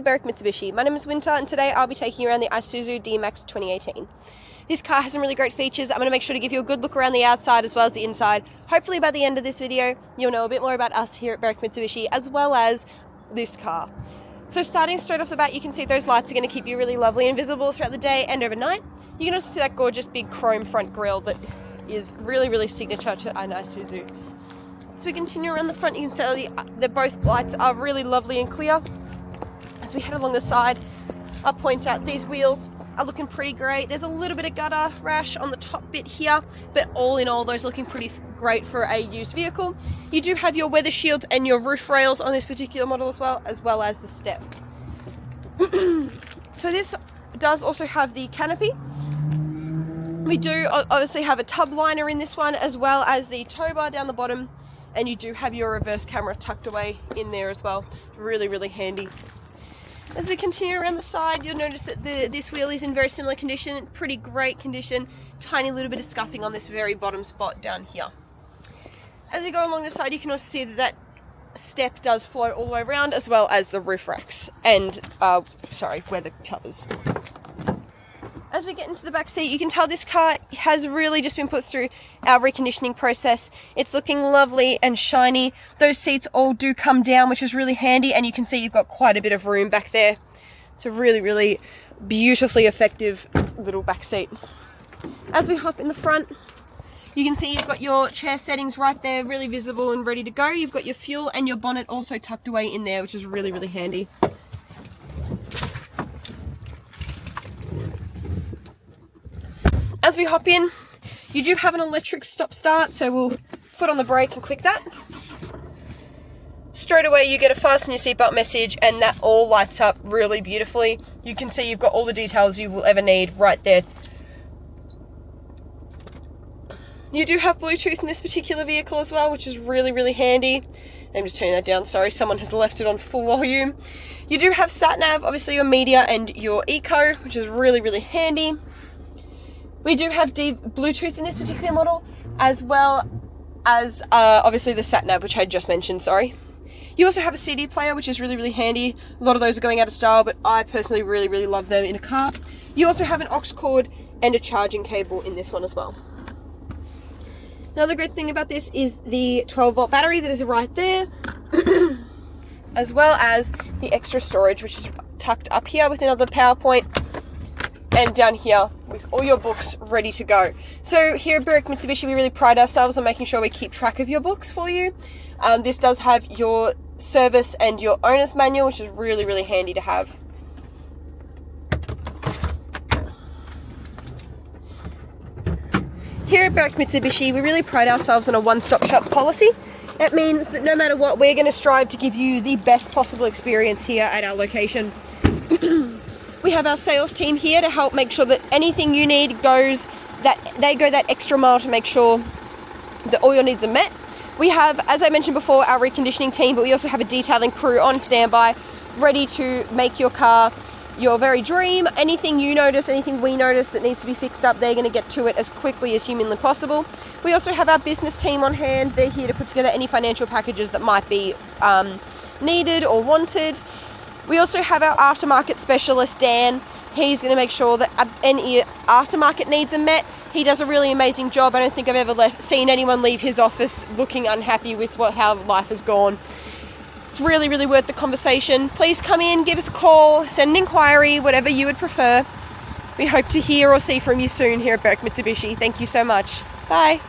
Berwick Mitsubishi. My name is Winter and today I'll be taking you around the Isuzu D-Max 2018. This car has some really great features. I'm going to make sure to give you a good look around the outside as well as the inside. Hopefully by the end of this video you'll know a bit more about us here at Berwick Mitsubishi as well as this car. So starting straight off the bat, you can see those lights are going to keep you really lovely and visible throughout the day and overnight. You can also see that gorgeous big chrome front grille that is really signature to an Isuzu. So we continue around the front, you can see that both lights are really lovely and clear. As we head along the side, I'll point out these wheels are looking pretty great. There's a little bit of gutter rash on the top bit here, but all in all, those looking pretty great for a used vehicle. You do have your weather shields and your roof rails on this particular model as well as the step. So this does also have the canopy. We do obviously have a tub liner in this one, as well as the tow bar down the bottom, and you do have your reverse camera tucked away in there as well. Really handy. As we continue around the side, you'll notice that this wheel is in very similar condition, pretty great condition, tiny little bit of scuffing on this very bottom spot down here. As we go along the side, you can also see that step does flow all the way around, as well as the roof racks and weather covers. As we get into the back seat, you can tell this car has really just been put through our reconditioning process. It's looking lovely and shiny. Those seats all do come down, which is really handy, and you can see you've got quite a bit of room back there. It's a really beautifully effective little back seat. As we hop in the front, you can see you've got your chair settings right there, really visible and ready to go. You've got your fuel and your bonnet also tucked away in there, which is really handy. As we hop in, you do have an electric stop-start, so we'll foot on the brake and click that. Straight away you get a fasten your seatbelt message, and that all lights up really beautifully. You can see you've got all the details you will ever need right there. You do have Bluetooth in this particular vehicle as well, which is really handy. I'm just turning that down, sorry, someone has left it on full volume. You do have sat-nav, obviously your media and your eco, which is really handy. We do have Bluetooth in this particular model, as well as obviously the sat-nav, which I just mentioned, sorry. You also have a CD player, which is really handy. A lot of those are going out of style, but I personally really love them in a car. You also have an aux cord and a charging cable in this one as well. Another great thing about this is the 12-volt battery that is right there, as well as the extra storage, which is tucked up here with another power point, and down here with all your books ready to go. So here at Berwick Mitsubishi, we really pride ourselves on making sure we keep track of your books for you. This does have your service and your owner's manual, which is really handy to have. Here at Berwick Mitsubishi, we really pride ourselves on a one-stop shop policy. That means that no matter what, we're going to strive to give you the best possible experience here at our location. We have our sales team here to help make sure that anything you need they go that extra mile to make sure that all your needs are met. We have, as I mentioned before, our reconditioning team, but we also have a detailing crew on standby, ready to make your car your very dream. Anything you notice, anything we notice that needs to be fixed up, they're going to get to it as quickly as humanly possible. We also have our business team on hand. They're here to put together any financial packages that might be needed or wanted. We also have our aftermarket specialist, Dan. He's going to make sure that any aftermarket needs are met. He does a really amazing job. I don't think I've ever seen anyone leave his office looking unhappy with how life has gone. It's really worth the conversation. Please come in, give us a call, send an inquiry, whatever you would prefer. We hope to hear or see from you soon here at Berwick Mitsubishi. Thank you so much. Bye.